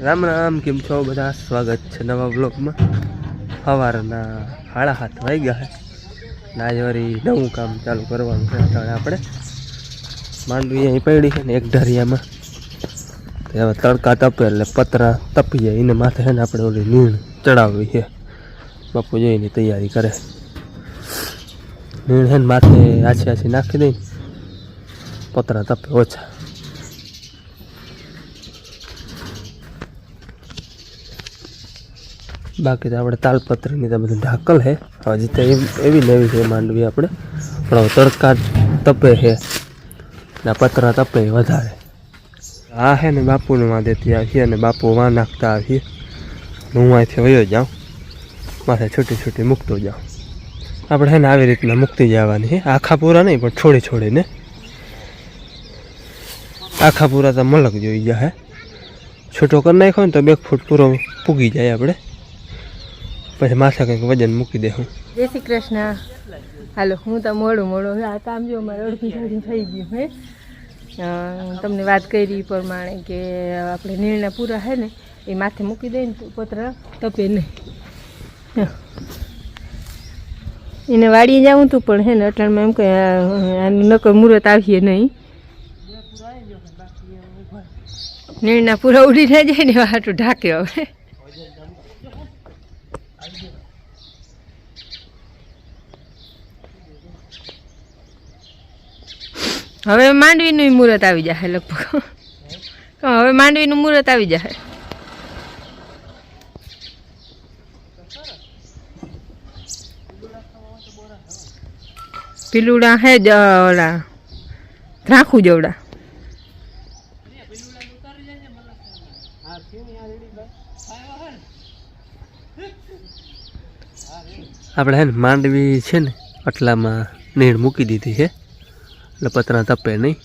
રામ રામ, કેમ છો બધા? સ્વાગત છે નવા બ્લોગમાં. સવારના 7:30 વાગ્યા છે ને આજે વળી નવું કામ ચાલુ કરવાનું છે. આપણે માંડવી અહીં પડી છે ને એક ઢરિયામાં, હવે તડકા તપે એટલે પતરા તપી જાય એને માથે છે ને આપણે ઓલી નીણ ચડાવવી છે. બાપુ જોઈને તૈયારી કરે. નીણ છે ને માથે આછી આછી નાખી દઈ, પતરા તપે ઓછા. બાકી તો આપણે તાલપત્રીની તો બધું ઢાકલ છે. હજી તો એવી લેવી છે માંડવી આપણે, પણ હવે તડકા તપે છે ને પતરા તપે વધારે. આ છે ને બાપુને વાં દેતી આવીએ અને બાપુ વાં નાખતા આવીએ. હું અહીંથી વયો જાઉં, માથે છૂટી છૂટી મૂકતો જાઉં. આપણે છે ને આવી રીતના મૂકતી જવાની છે, આખા પૂરા નહીં પણ છોડી છોડીને. આખા પૂરા તો મલક જોઈ જાય. છૂટો કરી નાખ્યો ને તો 2 ફૂટ પૂરો પૂગી જાય. આપણે પછી માથે કંઈક વજન મૂકી દે. જય શ્રી કૃષ્ણ. હાલો, હું તો મોડું આ કામ જો મારે અડધી ઘડી થઈ ગયું હે. તમને વાત કરી પ્રમાણે કે આપણે નીરના પૂરા છે ને એ માથે મૂકી દઈએ ને તો પતરા તપે નહીં. એને વાડીએ જાઉં તું પણ છે ને અટાણમાં એમ કે આનું નકર મુહૂર્ત આવીએ નહીં. નીરના પૂરા ઉડી ના જાય ને હાટું ઢાંક્યો. હવે માંડવીનું મુહૂર્ત આવી જાય લગભગ. હવે માંડવીનું મુહૂર્ત આવી જાય. પીલુડા હે જ ઓલા રાખું જવડા. આપણે હે ને માંડવી છે ને આટલામાં નીણ મૂકી દીધી છે એટલે પતરા તપે નહીં.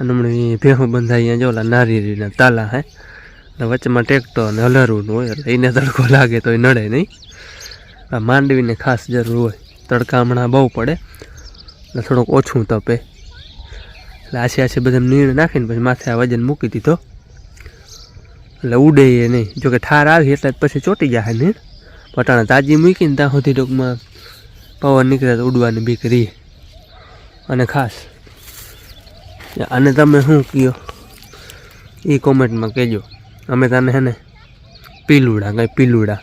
અને હમણાં ભેહું બંધાઈ અહીંયા જો ઓલા નારિયેળીના તાલા હે એટલે વચમાં ટેકટો અને હલરવું હોય એટલે એને તડકો લાગે તો એ નડે નહીં. આ માંડવીને ખાસ જરૂર હોય, તડકા હમણાં બહુ પડે એટલે થોડુંક ઓછું તપે. એટલે આછી આછી બધા નીણ નાખીને પછી માથે આ વજન મૂકી દીધો એટલે ઉડે એ નહીં. જોકે ઠાર આવી એટલે પછી ચોટી જાય નીણ. પટાણા તાજી મૂકીને ત્યાં સુધી ટૂંકમાં પવન નીકળે તો ઉડવાની બીક રહી. અને ખાસ અને તમે શું કહો એ કોમેન્ટમાં કહેજો. અમે તને હે ને પીલુડા કંઈ પીલુડા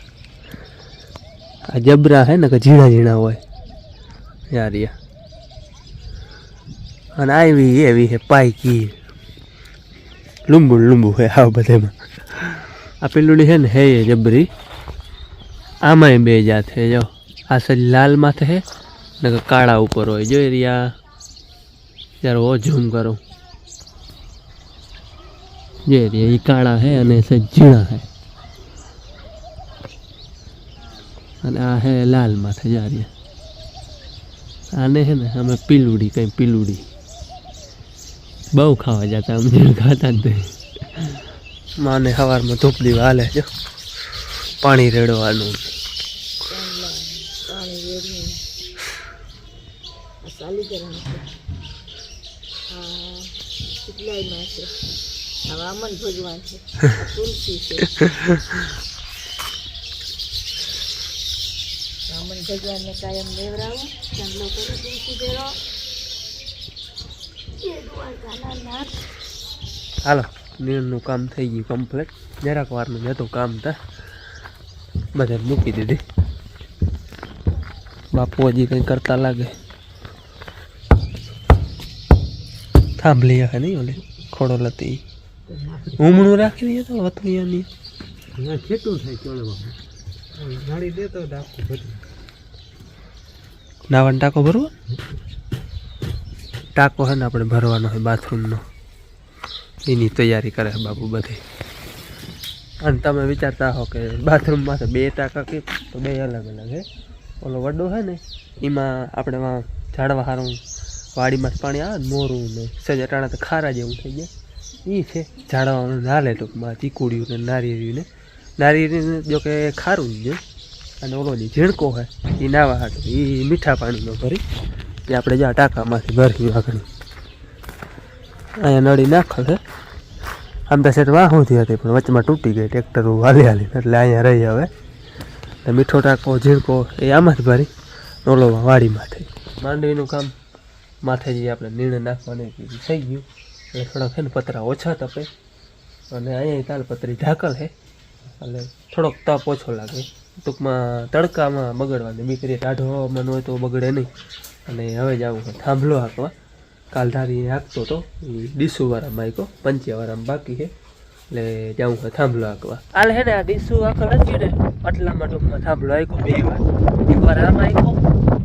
આ જબરા હે ને કે ઝીણા ઝીણા હોય યારિયા. અને આવી એવી હે પાયકી લીંબુ હે આવ બધામાં. આ પીલુડી છે ને હે એ જબરી. આમાંય 2 જાત હે. જો આ સરી લાલ માથે હે ને કાળા ઉપર હોય. જો એરિયા ત્યારે ઓ ઝૂમ કરું, જે એરિયા એ કાળા હે અને ઝીણા હે. અને આ હે લાલ માથે જારિયા. આને હે ને અમે પીલુડી કંઈ પીલુડી બહુ ખાવા જતા. અમે ખાતા જ નહીં. માને સવારમાં ધૂપ દીવા હાલે. જો પાણી રેડવાનું. ભગવાન છે, તુલસી છે. રામન ભગવાનને કાયમ લેવરાવું, ચાંદલો કરો તુલસી દેરો. હાલો, નીણનું કામ થઈ ગયું કમ્પ્લીટ. જરાક વારનું જતું કામ તા બધા મૂકી દીધી. બાપુ હજી કંઈ કરતા લાગે. થાંભલી હે નહીં ઓલી ખોડો લતી ઉમણું રાખી દઈએ તો વથુયાની ખેતું થાય. ચડવા દેતો નાવાનો ટાંકો ભરવો. ટાંકો છે ને આપણે ભરવાનો હોય બાથરૂમનો, એની તૈયારી કરે બાપુ બધી. અને તમે વિચારતા હો કે બાથરૂમમાં તો 2 ટાંકા કે તો 2 અલગ અલગ હે. ઓલો વડો છે ને એમાં આપણે ઝાડવા સારું વાડીમાં પાણી આવે ને મોરું ને સજાટાણા તો ખારા જેવું થઈ જાય. એ છે ઝાડવાનું નાલે ટૂંકમાં ચીકુડિયું ને નારિયેળીને જો કે ખારું જ છે. અને ઓલો જે ઝીણકો હોય એ નાવા હાટું એ મીઠા પાણીમાં ભરી એ આપણે જ્યાં ટાંકામાંથી ભરી આગળ અહીંયા નળી નાખે છે આમ તો સેટ વાહોથી હતી પણ વચમાં તૂટી ગઈ ટ્રેક્ટર હાલી એટલે અહીંયા રહી હવે એટલે મીઠો ટાંકો ઝીણકો એ આમાં જ ભરી ઓલો વાડીમાં થઈ માંડવીનું કામ માથે જે આપણે નીણ નાખવાની થઈ ગયું એટલે થોડાક છે ને પતરા ઓછા તપે અને અહીંયા તાલપત્રી ઢાકલ છે એટલે થોડોક તાપ ઓછો લાગે ટૂંકમાં તડકામાં બગડવાની બીકરી ટાઢો હવામાન હોય તો બગડે નહીં અને હવે જ આવું થાંભલો હાંકવા કાલ ધારી હાંકતો હતો એ ડીસુવાળામાં હાંકો પંચિયાવાળામાં બાકી છે એટલે જાઉં હોય થાંભલો હાંકવા હાલ હે ને આ ડીસુ આખો નથી ને આટલામાં ટૂંકમાં થાંભલો હાંકો 2 વાર આમ હાંકો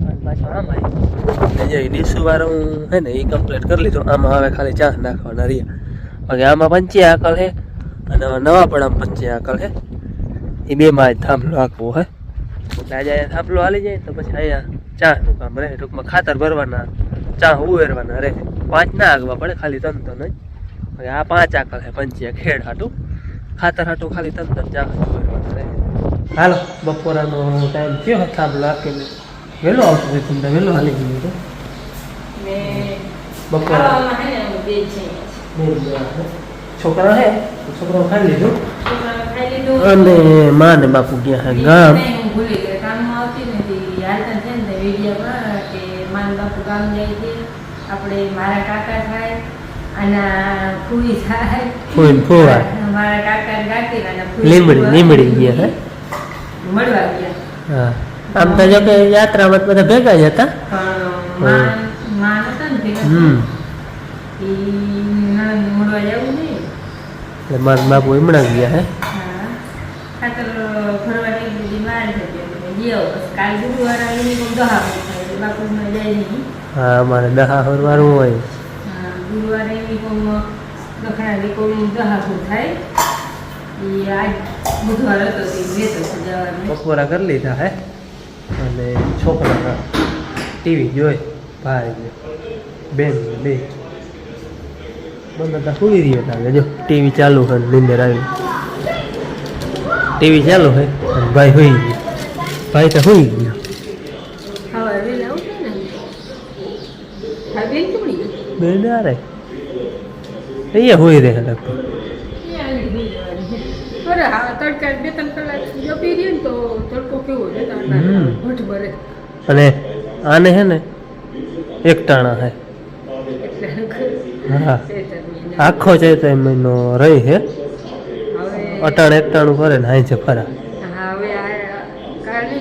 અને પાછો આમ હાંકો જે ડીસુવાળો હે ને એ કમ્પ્લીટ કરી લીધું આમાં હવે ખાલી ચા નાખવાના રહ્યા બાકી આમાં પંચિયા હાકલ છે અને નવા પણ આમ પંચિયા હાકલ છે એ 2 માં જ થાંભલો હાંકવો હે એટલે આજે અહીંયા થાંભલો હાલી જાય તો પછી અહીંયા ચાનું કામ રહે ટૂંકમાં ખાતર ભરવાના ચા ઉવેરવાના રહે 5 ના આગવા પડે ખાલી 3 જ આ 5 આકલ છે પંચિયા ખેડ હાટું ખાતર હાટું ખાલી 3 ચા ઉવેરવાના રહે હાલો બપોરાનો ટાઈમ થયો થાંભલો હાંકીને વહેલો આવતું હોય તમને વહેલો હાલી ગયું તો બપોરા છોકરા હે છોકરાઓ ખાઈ લીધું અને માં ને બાપુ ગયા હે ગામ આપણે મારા કાકા થાય અને ફૂઈ થાય ફૂવા મારા કાકા કાકી અને લીમડી ગયા હે મળવા ગયા હા આમ તો જો કે યાત્રામાં બધા ભેગા જ હતા માન હતા ને ભેગા મળવા જવું નહીં એટલે મારા બાપુ હમણાં ગયા હે ખાતર ફરવા નીકળી બહાર ગયા કાલ ગુરુવાર આવીને દહા બાપુ જાય નહીં હા અમારે દહા ફરવાનું હોય ગુરુવારે દખણા કોઈ દહાખું થાય એ આજ બુધવાર હતો બપોરા કરી લીધા હે અને છોકરા ટીવી જોઈ ભાઈ બેન બે મને તો સુઈ રહ્યો લાગે જો ટીવી ચાલુ હોય નીંદર આવી ટીવી ચાલુ હોય અને ભાઈ સુઈ ગયો ભાઈ તો સુઈ ગયો બેન અરે અહીંયા હોઈ રહે લગભગ તડકા 2-3 કલાક જો પી રહ્યો ને તો તડકો કેવો છે ભઠ ભરે અને આને હે ને એક ટાણા હે હા આખો ચૈત્ર મહિનો રહી હે અટાણ એક ટાણું કરે ને હાઈ છે ફરા હવે કારણે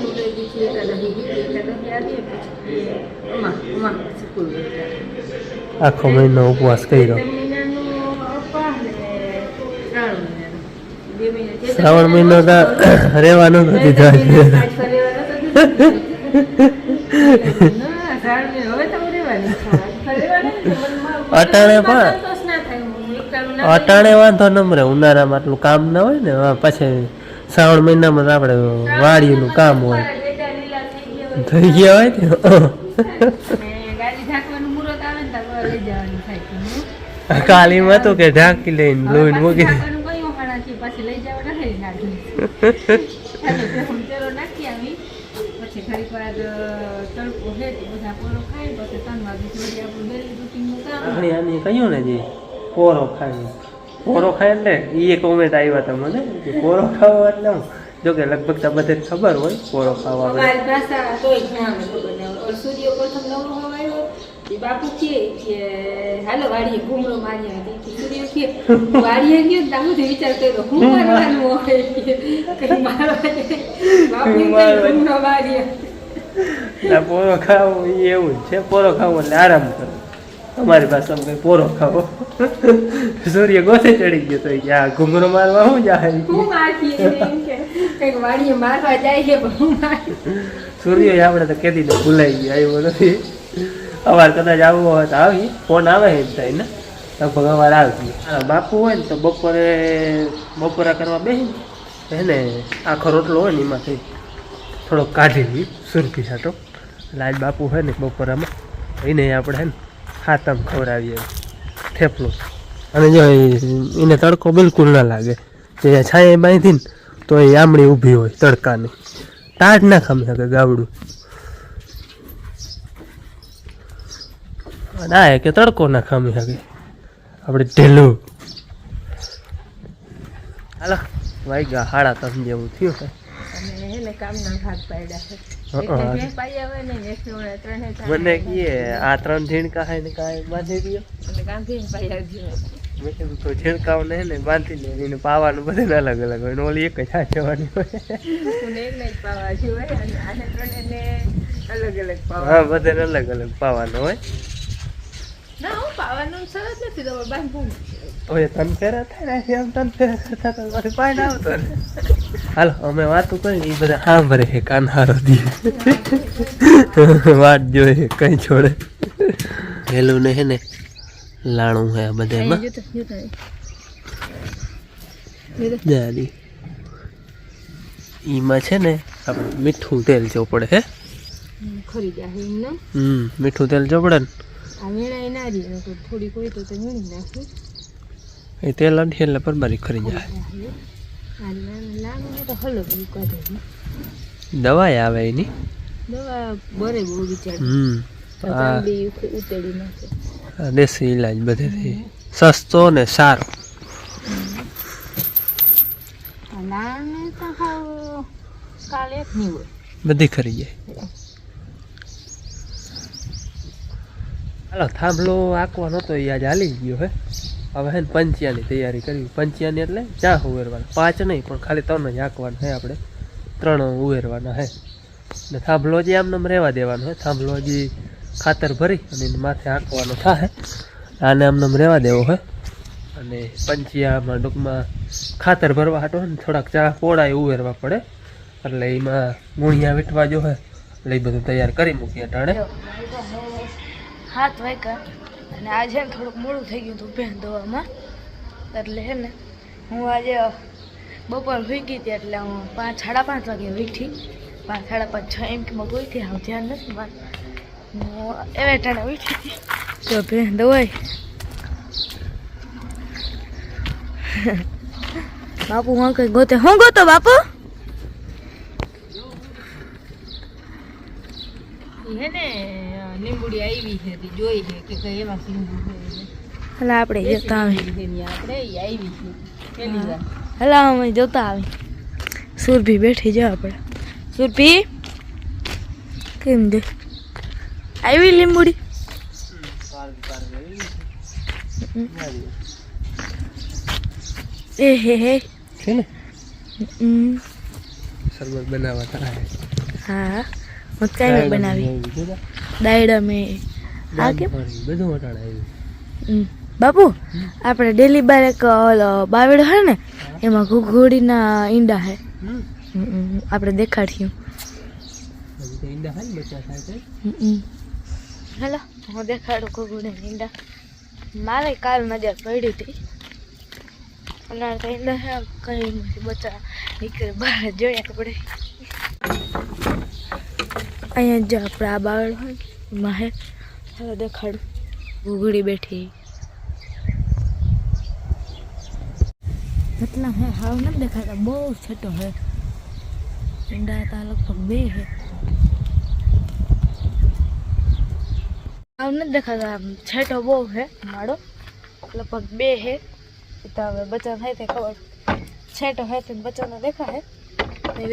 આખો મહિનો ઉપવાસ કર્યો શ્રાવણ મહિનો તો રહેવાનું નથી અટાણે વાંધો નમરે ઉનાળામાં આટલું કામ ના હોય ને પછી શ્રાવણ મહિનામાં આપણે વાડીનું કામ હોય થઈ ગયા હોય ને કાલીમાં તો કે ઢાંકી લઈને લોહીને મૂકી કહ્યું ને જી પોરો ખાય એટલે એ કોમેન્ટ આવ્યા તમને કે પોરો ખાવો એટલે હું જો કે લગભગ તો બધે ખબર હોય પોરો ખાવા બાપુ કે હાલો વાડીએ ઘૂમરો માર્યા સૂર્ય કે વાડીએ ગયો તામું વિચાર કર્યો હું મારવાનું હોય કઈ મારવા માર્યા પોરો ખાવો એ એવું છે પોરો ખાવો એટલે આરામ કરો તમારી પાસે કઈ પોરો ખાવો સૂર્ય ગોથે ચડી ગયો તો આ ઘૂમરો મારવા શું જાય વાડીએ મારવા જાય છે સૂર્ય આપણે તો કેદી ને ભૂલાઈ ગયા આવ્યો નથી અવાર કદાચ આવવો હોય તો આવી ફોન આવે જ થાય ને લગભગ અવાર આવી બાપુ હોય ને તો બપોરા કરવા બેસી એને આખો રોટલો હોય ને એમાંથી થોડોક કાઢી લઈએ સુરખી છાંટો એટલે આજ બાપુ હોય ને બપોરામાં એને આપણે હે ને ખાતમ ખવડાવીએ થેપલું અને જો એને તડકો બિલકુલ ના લાગે જે છાંયે બાંધી ને તો એ આમળી ઊભી હોય તડકાની ટાઢ ના ખમી શકે ગાવડું ના કે તડકો ના ખમી શકે આપણે ઢેલું હાલો વાગ્યા 3:30 જેવું થયું છે અને એને કામના ભાગ પાડ્યા છે હા, એકને હા. ભેંસ પાઈ આવે ને એકને ઓલા ત્રણે ચાર મને કીએ આ 3 ઝીણકા હે ને કાંઈ બાંધી દો એટલે કામ ભેંસ પાઈ આવજો મેં કીધું તો ઝીણકાઓને હે ને બાંધી દે એને પાવાનું બધે અલગ અલગ હોય ને ઓલી એક જ સાચવવાની હોય હું એકને જ પાવા જોઈએ અને આને ત્રણેને અલગ અલગ પાવા હા બધે અલગ અલગ પાવાનું હોય ના હું પાવાનું સરસ નથી તો બાંધવાનું ઓય તન ફેરા થાય ને એમ તન ફેરા કરતા તો મારી પાડ આવતો ને હાલો અમે વાતો કરી એ બધા સાંભળે છે કાનહારો દી વાત જોઈએ કઈ છોડે હેલું ને હે ને લાણું હે આ બધામાં જાડી ઈમાં છે ને આપણે મીઠું તેલ જો પડે હે ખરી જાય એમને મીઠું તેલ જો પડે ને આ વીણાઈ ના રહી ને થોડી કોઈ તો વીણી નાખી એ તેલ અડી એટલે પરબારી ખરી જાય લાગુ તો હલો બધું કાઢે દવાઈ આવે એની દવા બરે બહુ વિચાર ઉતેડી નાખે દેશી ઈલાજ બધેથી સસ્તો ને સારો નાને તો હાવ કાલે એક નહીં હોય બધી ખરી જાય હાલો થાંભલો આંકવાનો તો એ આજ હાલી ગયો હે હવે હે ને પંચિયાની તૈયારી કરવી પંચિયાની એટલે ચા ઉવેરવાના 5 નહીં પણ ખાલી 3 જ આંકવાના હે આપણે 3 ઉવેરવાના હે ને થાંભલો જે આમ રહેવા દેવાનો હે થાંભલો હજી ખાતર ભરી અને એની માથે આંકવાનો થાય આને આમ રહેવા દેવો હોય અને પંચિયામાં ટૂંકમાં ખાતર ભરવા હાટો ને થોડાક ચા પોળાય ઉવેરવા પડે એટલે એમાં ગુણિયા વીટવા જો હોય એટલે એ બધું તૈયાર કરી મૂકીએ ટાણે 7 વાગ્યા અને આજે ને થોડુંક મોડું થઈ ગયું હતું ભેંસ દોવામાં એટલે હે ને હું આજે બપોર હોઈ ગઈ હતી એટલે હું 5 સાડા 5 વાગે ઉઠી 5 સાડા 5 6 એમ કે મગ ઉઠી હું ધ્યાન નથી મારું હું એવે ટાણે ઉઠી હતી તો ભેંસ દવાઈ બાપુ હું કઈ ગોતે હું ગોતો બાપુ હે ને લીંબુડી આવી છે તે જોઈ છે કે કઈ એમાં લીંબુ છે હલા આપણે જોતા આવે આપણે આવી છે પેલી વાર હલા અમે જોતા આવે સુરભી બેઠી જો આપણે સુરભી કેમ દે આવી લીંબુડી એ હે છે ને શરબત બનાવવા થાય હા મત કાઈ બનાવી દાયડા મેં આ કેમ બધું વટાણ આવ્યું બાપુ આપણે ડેલી બાર એક બાવેડો હે ને એમાં ઘોડીના ઈંડા હે આપણે દેખાડ્યું હેલો હું દેખાડું ઘોડીના ઈંડા મારે કાલ નજર પડી હતી અને ઈંડા હે કઈ બચ્ચા નીકળે બહાર જોયા આપણે અહીંયા જો આપણે આ બાવળ હોય એમાં હે હવે દેખાડું ઘૂઘડી બેઠી એટલા હે હાવ નથી દેખાતા બહુ છેટો હે ઈંડા હતા લગભગ 2 હે હાવ નથી દેખાતા છેટો બહુ હે માળો લગભગ 2 હે તો હવે બચ્ચા થાય તે ખબર છેટો હે તો બચ્ચાનો દેખા હે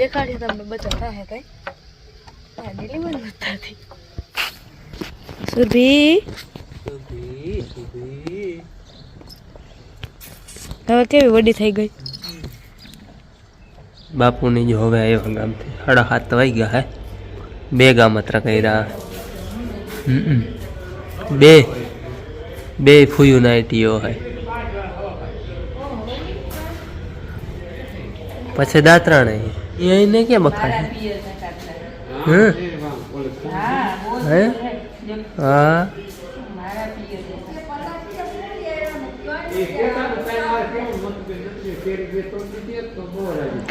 દેખાડીએ તમને બચ્ચા થાય કઈ સુરભી હવે કેવી વડી થઈ ગઈ બાપુની જો હવે આવ્યા ગામથી 7:30 વાગ્યા હે 2 ગામત્રા કર્યા બે ફૂયું નાઈટીઓ હે પછી દાતરાણે એને કેમ ખાય હે હા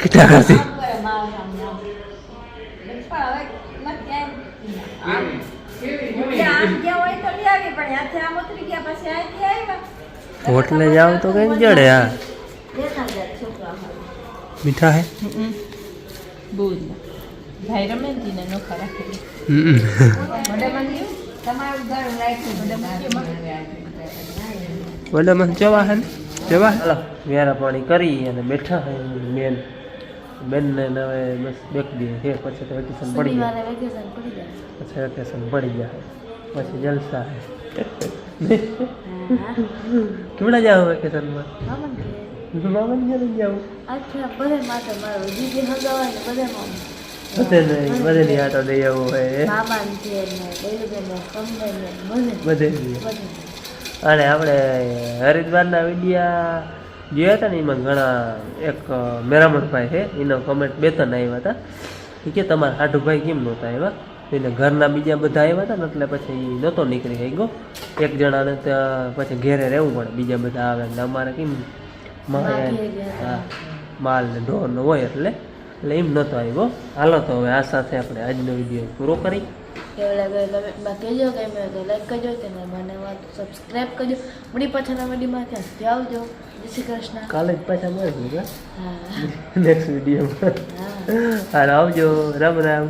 કેટલા ખાતી હોટલે જાવ તો કઈ જડે હા મીઠા હે ભાઈ રમેશજી ને નોખા રાખેલી વડામાં જવા હે ને જવા હાલો વ્યારા પાણી કરી અને બેઠા હોય મેન બેનને ને હવે બસ બેક દે છે પછી તો વેકેશન પડી જાય પછી વેકેશન પડી જાય પછી જલસા હે કેવડા જાવ વેકેશનમાં મામા ને ઘરે જાવ બધે આટો દઈ આવું હોય બધે અને આપણે હરિદ્વારના વિડીયા જોયા હતા ને એમાં ઘણા એક મેરામણભાઈ છે એનો કમેન્ટ 2-3 આવ્યા હતા એ કે તમારા હાડુભાઈ કેમ નહોતા આવ્યા એને ઘરના બીજા બધા આવ્યા હતા ને એટલે પછી એ નહોતો નીકળી ગયો એક જણાને ત્યાં પછી ઘેરે રહેવું પડે બીજા બધા આવે એટલે અમારે કેમ હા માલ ને ઢોર ને હોય એટલે એમ નહોતો આવ્યો. હાલો તો હવે આ સાથે આપણે આજનો વિડીયો પૂરો કરી. કહેજો ગમે તો લાઈક કરજો તેને મને સબસ્ક્રાઈબ કરજો. મળી પાછળના વિડીયોમાં ત્યાં આવજો. જય શ્રી કૃષ્ણ. કાલે જ પાછા મળીશું હા નેક્સ્ટ વિડીયોમાં. હા આવજો. રામ રામ.